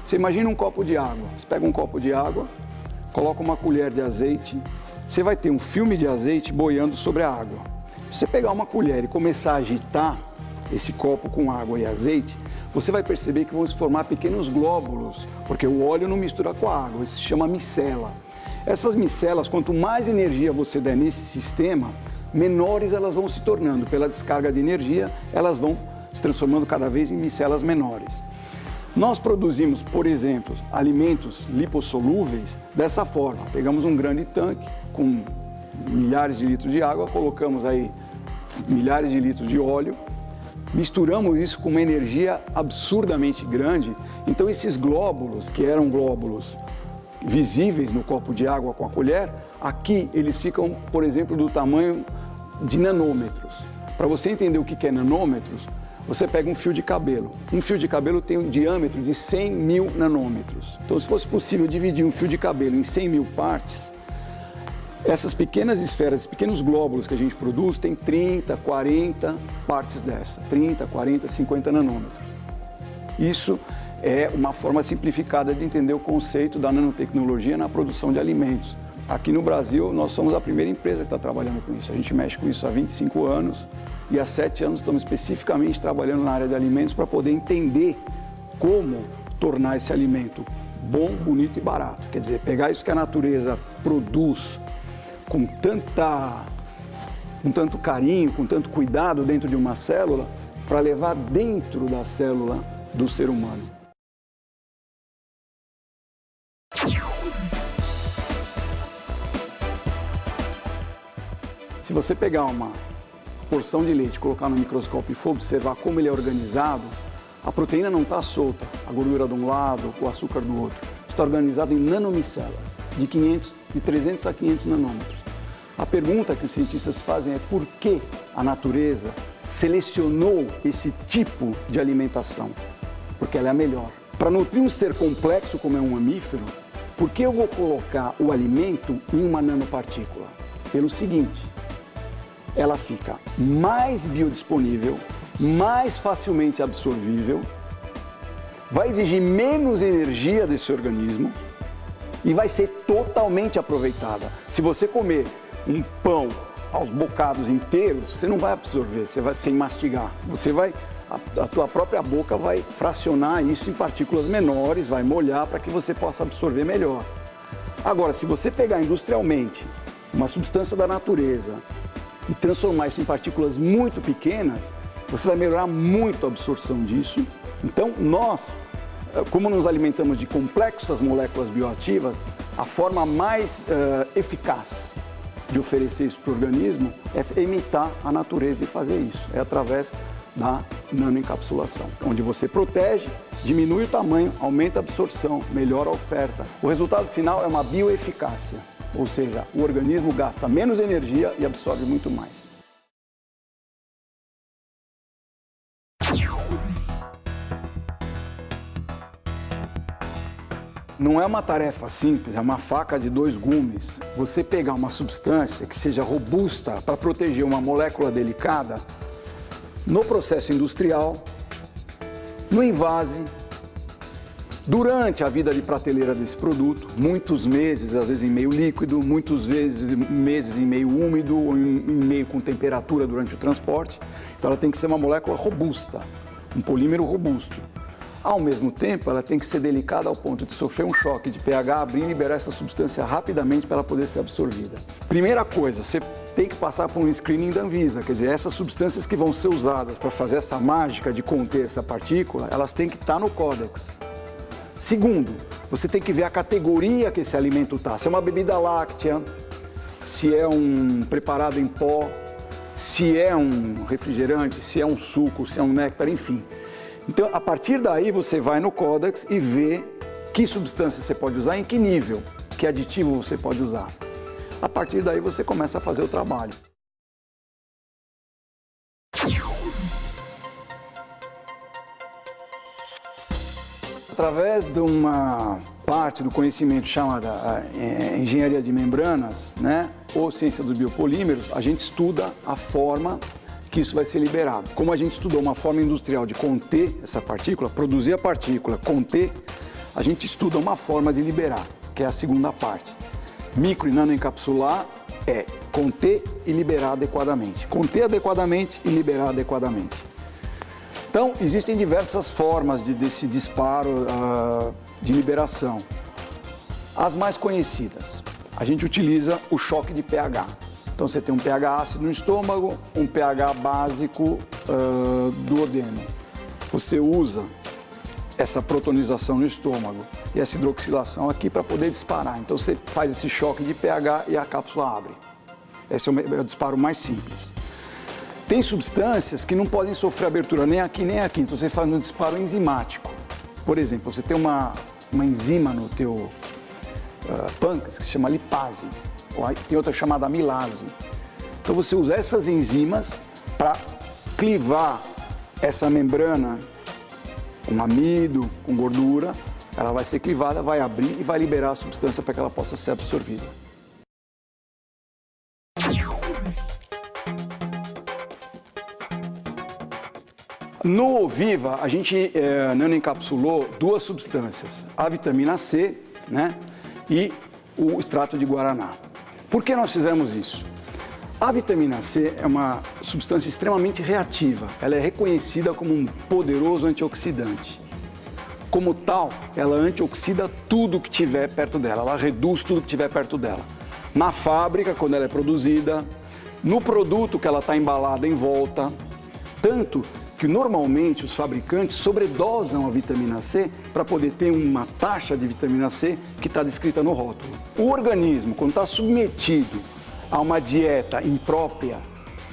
Você imagina um copo de água. Você pega um copo de água, coloca uma colher de azeite, você vai ter um filme de azeite boiando sobre a água. Se você pegar uma colher e começar a agitar esse copo com água e azeite, você vai perceber que vão se formar pequenos glóbulos, porque o óleo não mistura com a água, isso se chama micela. Essas micelas, quanto mais energia você der nesse sistema, menores elas vão se tornando. Pela descarga de energia, elas vão se transformando cada vez em micelas menores. Nós produzimos, por exemplo, alimentos lipossolúveis dessa forma. Pegamos um grande tanque com milhares de litros de água, colocamos aí milhares de litros de óleo, misturamos isso com uma energia absurdamente grande. Então esses glóbulos, que eram glóbulos visíveis no copo de água com a colher, aqui eles ficam, por exemplo, do tamanho de nanômetros. Para você entender o que é nanômetros, você pega um fio de cabelo. Um fio de cabelo tem um diâmetro de 100 mil nanômetros. Então, se fosse possível dividir um fio de cabelo em 100 mil partes, essas pequenas esferas, esses pequenos glóbulos que a gente produz, tem 30, 40 partes dessa. 30, 40, 50 nanômetros. Isso é uma forma simplificada de entender o conceito da nanotecnologia na produção de alimentos. Aqui no Brasil, nós somos a primeira empresa que está trabalhando com isso. A gente mexe com isso há 25 anos. E há 7 anos estamos especificamente trabalhando na área de alimentos para poder entender como tornar esse alimento bom, bonito e barato. Quer dizer, pegar isso que a natureza produz com tanto carinho, com tanto cuidado dentro de uma célula, para levar dentro da célula do ser humano. Se você pegar uma porção de leite, colocar no microscópio e for observar como ele é organizado, a proteína não está solta, a gordura de um lado, o açúcar do outro. Está organizado em nanomicelas, de 300 a 500 nanômetros. A pergunta que os cientistas fazem é por que a natureza selecionou esse tipo de alimentação? Porque ela é a melhor. Para nutrir um ser complexo como é um mamífero, por que eu vou colocar o alimento em uma nanopartícula? Pelo seguinte: ela fica mais biodisponível, mais facilmente absorvível, vai exigir menos energia desse organismo e vai ser totalmente aproveitada. Se você comer um pão aos bocados inteiros, você não vai absorver, você vai sem mastigar. A tua própria boca vai fracionar isso em partículas menores, vai molhar para que você possa absorver melhor. Agora, se você pegar industrialmente uma substância da natureza e transformar isso em partículas muito pequenas, você vai melhorar muito a absorção disso. Então, nós, como nos alimentamos de complexas moléculas bioativas, a forma mais eficaz de oferecer isso para o organismo é imitar a natureza e fazer isso. É através da nanoencapsulação, onde você protege, diminui o tamanho, aumenta a absorção, melhora a oferta. O resultado final é uma bioeficácia. Ou seja, o organismo gasta menos energia e absorve muito mais. Não é uma tarefa simples, é uma faca de 2 gumes. Você pegar uma substância que seja robusta para proteger uma molécula delicada no processo industrial, no envase, durante a vida de prateleira desse produto, muitos meses, às vezes em meio líquido, muitos meses em meio úmido, ou em meio com temperatura durante o transporte. Então ela tem que ser uma molécula robusta, um polímero robusto. Ao mesmo tempo, ela tem que ser delicada ao ponto de sofrer um choque de pH, abrir e liberar essa substância rapidamente para ela poder ser absorvida. Primeira coisa, você tem que passar por um screening da Anvisa, quer dizer, essas substâncias que vão ser usadas para fazer essa mágica de conter essa partícula, elas têm que estar no Códex. Segundo, você tem que ver a categoria que esse alimento está. Se é uma bebida láctea, se é um preparado em pó, se é um refrigerante, se é um suco, se é um néctar, enfim. Então, a partir daí, você vai no Códex e vê que substância você pode usar, em que nível, que aditivo você pode usar. A partir daí, você começa a fazer o trabalho. Através de uma parte do conhecimento chamada engenharia de membranas, né, ou ciência dos biopolímeros, a gente estuda a forma que isso vai ser liberado. Como a gente estudou uma forma industrial de conter essa partícula, produzir a partícula, conter, a gente estuda uma forma de liberar, que é a segunda parte. Micro e nanoencapsular é conter e liberar adequadamente. Conter adequadamente e liberar adequadamente. Então, existem diversas formas desse disparo de liberação. As mais conhecidas, a gente utiliza o choque de pH. Então, você tem um pH ácido no estômago, um pH básico duodeno. Você usa essa protonização no estômago e essa hidroxilação aqui para poder disparar. Então, você faz esse choque de pH e a cápsula abre. Esse é o disparo mais simples. Tem substâncias que não podem sofrer abertura nem aqui nem aqui, então você faz um disparo enzimático. Por exemplo, você tem uma enzima no teu pâncreas que se chama lipase, tem outra chamada amilase. Então você usa essas enzimas para clivar essa membrana com amido, com gordura, ela vai ser clivada, vai abrir e vai liberar a substância para que ela possa ser absorvida. No Viva, a gente nanoencapsulou duas substâncias, a vitamina C, né, e o extrato de guaraná. Por que nós fizemos isso? A vitamina C é uma substância extremamente reativa, ela é reconhecida como um poderoso antioxidante. Como tal, ela antioxida tudo que tiver perto dela, ela reduz tudo que tiver perto dela. Na fábrica, quando ela é produzida, no produto que ela está embalada em volta, tanto que normalmente os fabricantes sobredosam a vitamina C para poder ter uma taxa de vitamina C que está descrita no rótulo. O organismo, quando está submetido a uma dieta imprópria,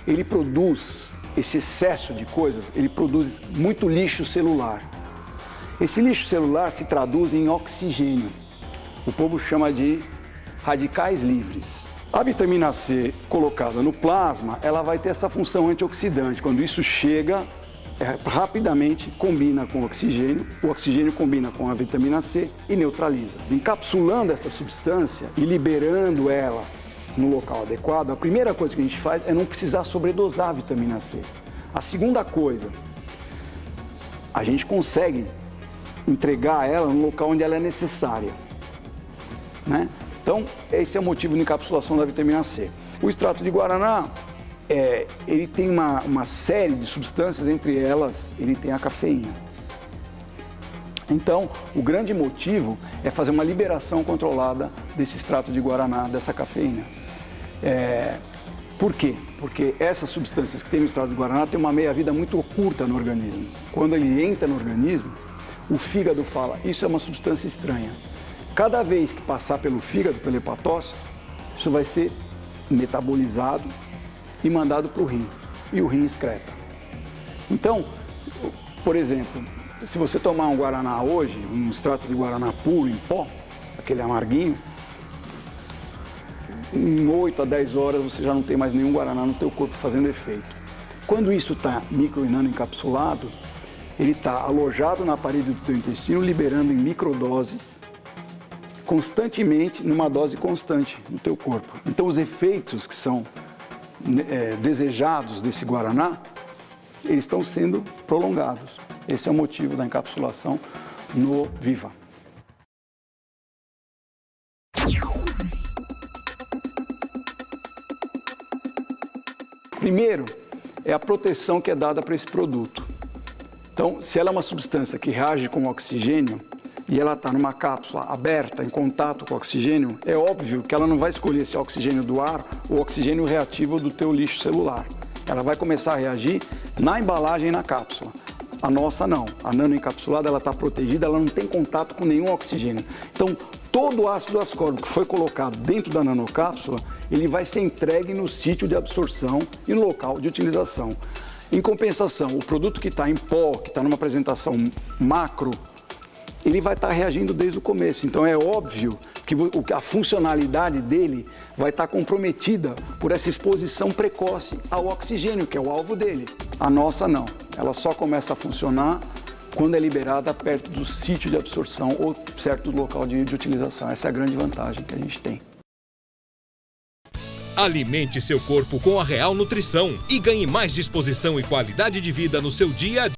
ele produz esse excesso de coisas, ele produz muito lixo celular. Esse lixo celular se traduz em oxigênio. O povo chama de radicais livres. A vitamina C colocada no plasma, ela vai ter essa função antioxidante. Quando isso chega, rapidamente combina com o oxigênio combina com a vitamina C e neutraliza. Encapsulando essa substância e liberando ela no local adequado, a primeira coisa que a gente faz é não precisar sobredosar a vitamina C. A segunda coisa, a gente consegue entregar ela no local onde ela é necessária, né? Então, esse é o motivo de encapsulação da vitamina C. O extrato de guaraná, ele tem uma série de substâncias, entre elas, ele tem a cafeína. Então, o grande motivo é fazer uma liberação controlada desse extrato de guaraná, dessa cafeína. Por quê? Porque essas substâncias que tem no extrato de guaraná têm uma meia-vida muito curta no organismo. Quando ele entra no organismo, o fígado fala, isso é uma substância estranha. Cada vez que passar pelo fígado, pelo hepatócito, isso vai ser metabolizado e mandado para o rim. E o rim excreta. Então, por exemplo, se você tomar um guaraná hoje, um extrato de guaraná puro, em pó, aquele amarguinho, em 8 a 10 horas você já não tem mais nenhum guaraná no teu corpo fazendo efeito. Quando isso está micro e nanoencapsulado, ele está alojado na parede do teu intestino, liberando em microdoses, constantemente, numa dose constante no teu corpo. Então, os efeitos que são desejados desse guaraná, eles estão sendo prolongados. Esse é o motivo da encapsulação no Viva. Primeiro, é a proteção que é dada para esse produto. Então, se ela é uma substância que reage com oxigênio, e ela está numa cápsula aberta, em contato com o oxigênio, é óbvio que ela não vai escolher se é oxigênio do ar ou oxigênio reativo do teu lixo celular. Ela vai começar a reagir na embalagem e na cápsula. A nossa não. A nanoencapsulada, ela está protegida, ela não tem contato com nenhum oxigênio. Então, todo o ácido ascórbico que foi colocado dentro da nanocápsula, ele vai ser entregue no sítio de absorção e no local de utilização. Em compensação, o produto que está em pó, que está numa apresentação macro, ele vai estar reagindo desde o começo. Então é óbvio que a funcionalidade dele vai estar comprometida por essa exposição precoce ao oxigênio, que é o alvo dele. A nossa não. Ela só começa a funcionar quando é liberada perto do sítio de absorção ou certo do local de utilização. Essa é a grande vantagem que a gente tem. Alimente seu corpo com a Real Nutrição e ganhe mais disposição e qualidade de vida no seu dia a dia.